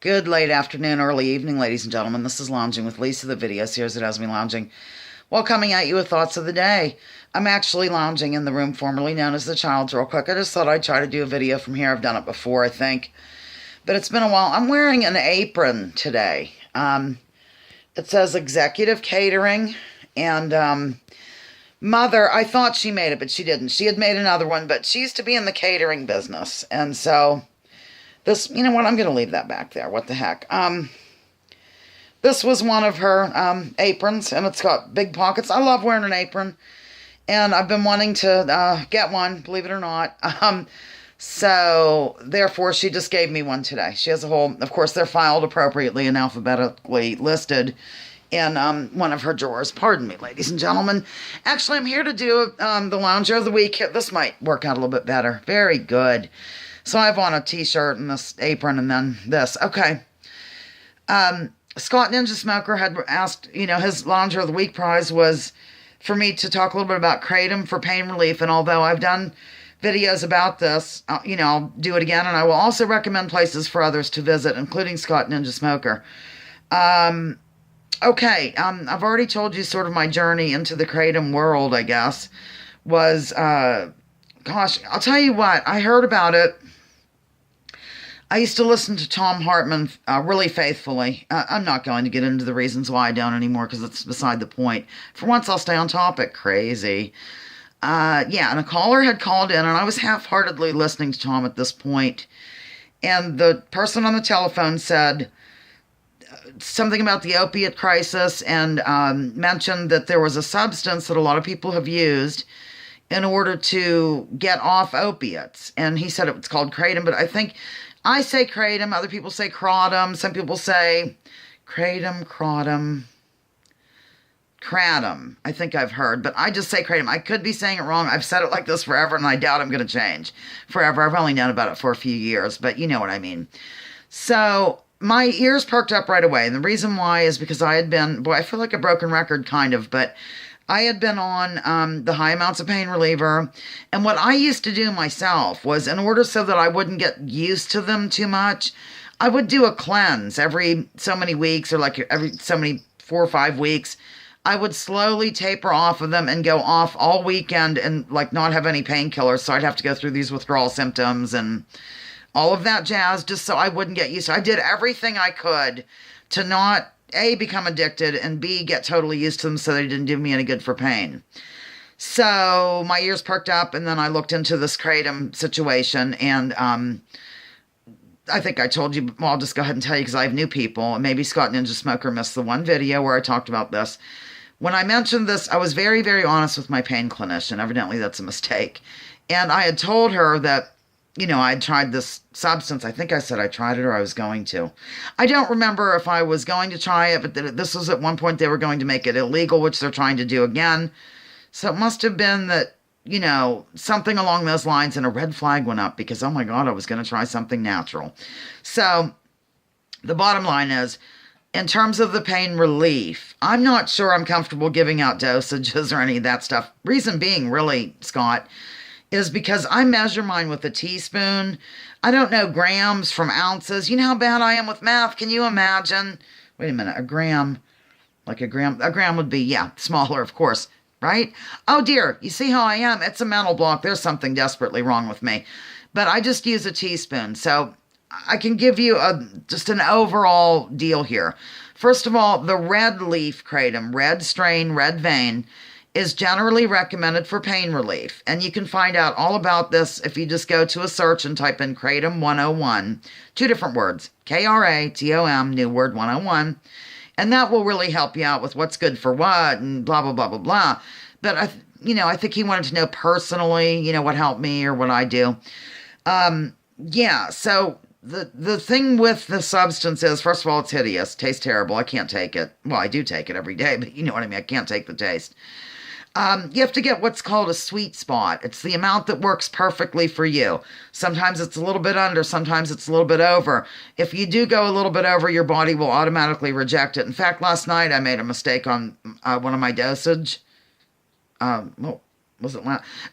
Good late afternoon, early evening, ladies and gentlemen. This is Lounging with Lisa, the video series that has me lounging while coming at you with thoughts of the day. I'm actually lounging in the room formerly known as the Child's real quick. I just thought I'd try to do a video from here. I've done it before, I think, but it's been a while. I'm wearing an apron today. It says Executive Catering, and Mother, I thought she made it, but she didn't. She had made another one, but she used to be in the catering business, and so this, you know what, I'm going to leave that back there. What the heck? This was one of her aprons, and it's got big pockets. I love wearing an apron, and I've been wanting to get one, believe it or not. So, therefore, she just gave me one today. She has a whole, of course, they're filed appropriately and alphabetically listed in one of her drawers. Pardon me, ladies and gentlemen. Actually, I'm here to do the Lounger of the Week. This might work out a little bit better. Very good. So I have on a t-shirt and this apron and then this. Okay. Scott Ninja Smoker had asked, his Lounger of the Week prize was for me to talk a little bit about Kratom for pain relief. And although I've done videos about this, I'll do it again. And I will also recommend places for others to visit, including Scott Ninja Smoker. Okay. I've already told you sort of my journey into the Kratom world, I guess, was, gosh, I'll tell you what, I heard about it. I used to listen to Tom Hartman really faithfully. I'm not going to get into the reasons why I don't anymore because it's beside the point. For once, I'll stay on topic. Crazy. Yeah, and a caller had called in, and I was half-heartedly listening to Tom at this point. And the person on the telephone said something about the opiate crisis and mentioned that there was a substance that a lot of people have used in order to get off opiates. And he said it was called Kratom, but I think I say Kratom, other people say Kratom, some people say Kratom, I think I've heard, but I just say Kratom. I could be saying it wrong. I've said it like this forever, and I doubt I'm going to change forever. I've only known about it for a few years, but you know what I mean. So my ears perked up right away, and the reason why is because I had been, boy, I feel like a broken record kind of, but I had been on the high amounts of pain reliever, and what I used to do myself was, in order so that I wouldn't get used to them too much, I would do a cleanse every so many weeks, or like every so many 4 or 5 weeks. I would slowly taper off of them and go off all weekend and like not have any painkillers, so I'd have to go through these withdrawal symptoms and all of that jazz just so I wouldn't get used to it. I did everything I could to not A, become addicted, and B, get totally used to them so they didn't do me any good for pain. So my ears perked up, and then I looked into this Kratom situation, and I think I told you, well, I'll just go ahead and tell you because I have new people, and maybe Scott Ninja Smoker missed the one video where I talked about this. When I mentioned this, I was very, very honest with my pain clinician. Evidently, that's a mistake. And I had told her that, I had tried this substance. I think I said I tried it or I was going to. I don't remember if I was going to try it, but this was at one point they were going to make it illegal, which they're trying to do again. So it must have been that, something along those lines, and a red flag went up because, oh my God, I was going to try something natural. So the bottom line is, in terms of the pain relief, I'm not sure I'm comfortable giving out dosages or any of that stuff. Reason being, really, Scott, is because I measure mine with a teaspoon. I don't know grams from ounces. You know how bad I am with math. Can you imagine? Wait a minute, a gram would be, yeah, smaller, of course, right? Oh dear, you see how I am? It's a mental block. There's something desperately wrong with me. But I just use a teaspoon. So I can give you just an overall deal here. First of all, the red leaf Kratom, red strain, red vein, is generally recommended for pain relief. And you can find out all about this if you just go to a search and type in Kratom 101. 2 different words, Kratom, new word 101. And that will really help you out with what's good for what and blah, blah, blah, blah, blah. But, I think he wanted to know personally, what helped me or what I do. Yeah, so the thing with the substance is, first of all, it's hideous. Tastes terrible. I can't take it. Well, I do take it every day, but you know what I mean. I can't take the taste. You have to get what's called a sweet spot. It's the amount that works perfectly for you. Sometimes it's a little bit under, sometimes it's a little bit over. If you do go a little bit over, your body will automatically reject it. In fact, last night I made a mistake on one of my dosage. Well, was it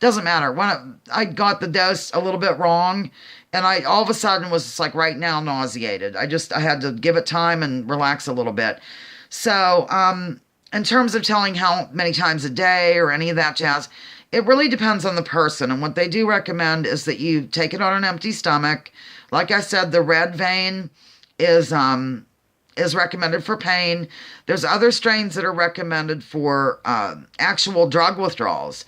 doesn't matter. When I got the dose a little bit wrong, and I all of a sudden was just like right now nauseated. I had to give it time and relax a little bit. So, in terms of telling how many times a day or any of that jazz, it really depends on the person. And what they do recommend is that you take it on an empty stomach. Like I said, the red vein is recommended for pain. There's other strains that are recommended for actual drug withdrawals.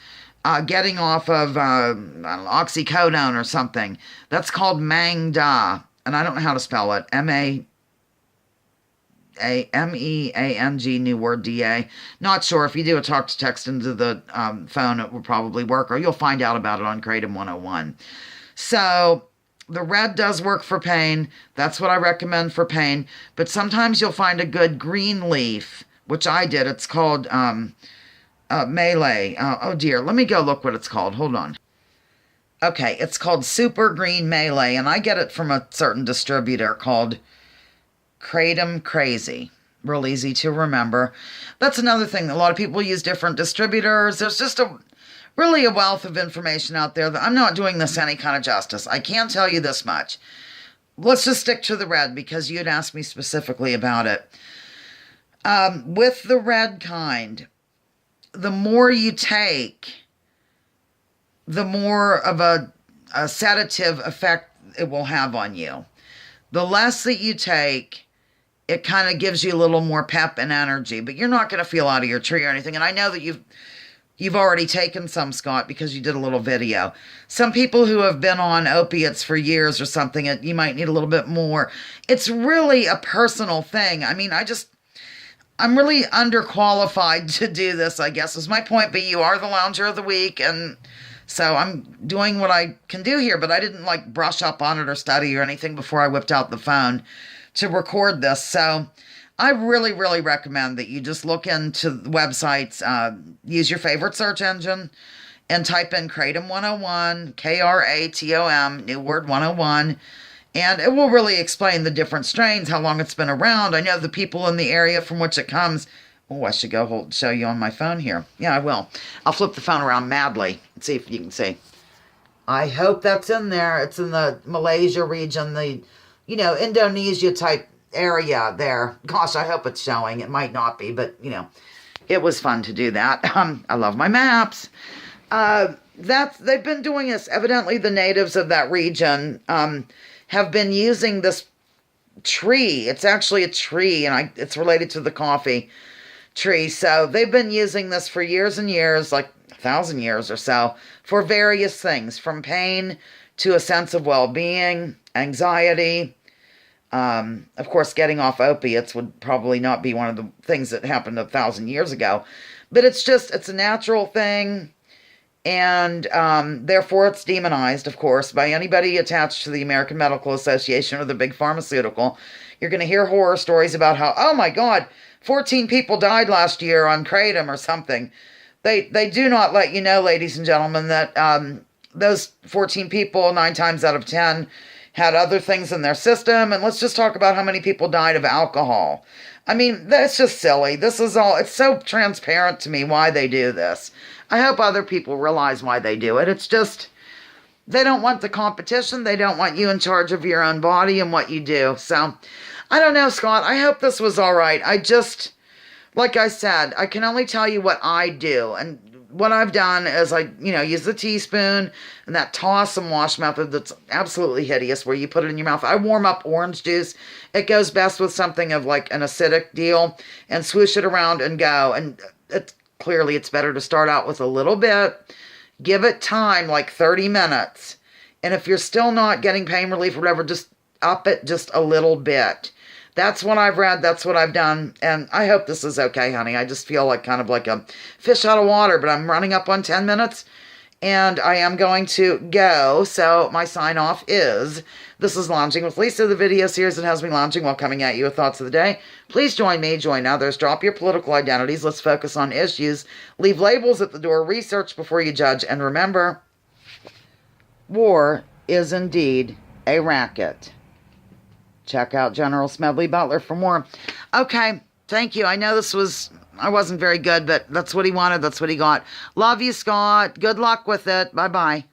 Getting off of I don't know, oxycodone or something. That's called Mangda. And I don't know how to spell it. Meang, new word, DA. Not sure. If you do a talk to text into the phone, it will probably work, or you'll find out about it on Kratom 101. So the red does work for pain. That's what I recommend for pain. But sometimes you'll find a good green leaf, which I did. It's called Melee. Oh dear. Let me go look what it's called. Hold on. Okay, it's called Super Green Melee, and I get it from a certain distributor called Kratom Crazy. Real easy to remember. That's another thing. A lot of people use different distributors. There's just really a wealth of information out there that I'm not doing this any kind of justice. I can tell you this much. Let's just stick to the red because you'd asked me specifically about it. With the red kind, the more you take, the more of a sedative effect it will have on you. The less that you take, it kind of gives you a little more pep and energy, but you're not going to feel out of your tree or anything. And I know that you've already taken some, Scott, because you did a little video. Some people who have been on opiates for years or something, you might need a little bit more. It's really a personal thing. I mean, I'm really underqualified to do this, I guess, is my point. But you are the lounger of the week, and so I'm doing what I can do here. But I didn't like brush up on it or study or anything before I whipped out the phone to record this. So I really, really recommend that you just look into the websites, use your favorite search engine, and type in Kratom 101, Kratom, new word 101, and it will really explain the different strains, how long it's been around. I know the people in the area from which it comes. Oh, I should go show you on my phone here. Yeah, I will. I'll flip the phone around madly and see if you can see. I hope that's in there. It's in the Malaysia region, the Indonesia type area there. Gosh, I hope it's showing. It might not be, but it was fun to do that. I love my maps. They've been doing this. Evidently, the natives of that region have been using this tree. It's actually a tree, and it's related to the coffee tree. So they've been using this for years and years, like 1,000 years or so, for various things, from pain to a sense of well-being, anxiety. Of course, getting off opiates would probably not be one of the things that happened 1,000 years ago. But it's a natural thing. And therefore, it's demonized, of course, by anybody attached to the American Medical Association or the big pharmaceutical. You're going to hear horror stories about how, oh my God, 14 people died last year on Kratom or something. They do not let you know, ladies and gentlemen, that those 14 people, 9 times out of 10, had other things in their system. And let's just talk about how many people died of alcohol. I mean, that's just silly. This is all, it's so transparent to me why they do this. I hope other people realize why they do it. It's just, they don't want the competition. They don't want you in charge of your own body and what you do. So, I don't know, Scott. I hope this was all right. Like I said, I can only tell you what I do. And what I've done is I, use the teaspoon and that toss and wash method that's absolutely hideous where you put it in your mouth. I warm up orange juice. It goes best with something of like an acidic deal and swoosh it around and go. And clearly it's better to start out with a little bit. Give it time, like 30 minutes. And if you're still not getting pain relief or whatever, just up it just a little bit. That's what I've read. That's what I've done. And I hope this is okay, honey. I just feel like kind of like a fish out of water, but I'm running up on 10 minutes and I am going to go. So my sign off is, this is Lounging with Lisa, the video series that has me lounging while coming at you with thoughts of the day. Please join me, join others, drop your political identities. Let's focus on issues. Leave labels at the door, research before you judge. And remember, war is indeed a racket. Check out General Smedley Butler for more. Okay, thank you. I know this was I wasn't very good, but that's what he wanted. That's what he got. Love you, Scott. Good luck with it. Bye-bye.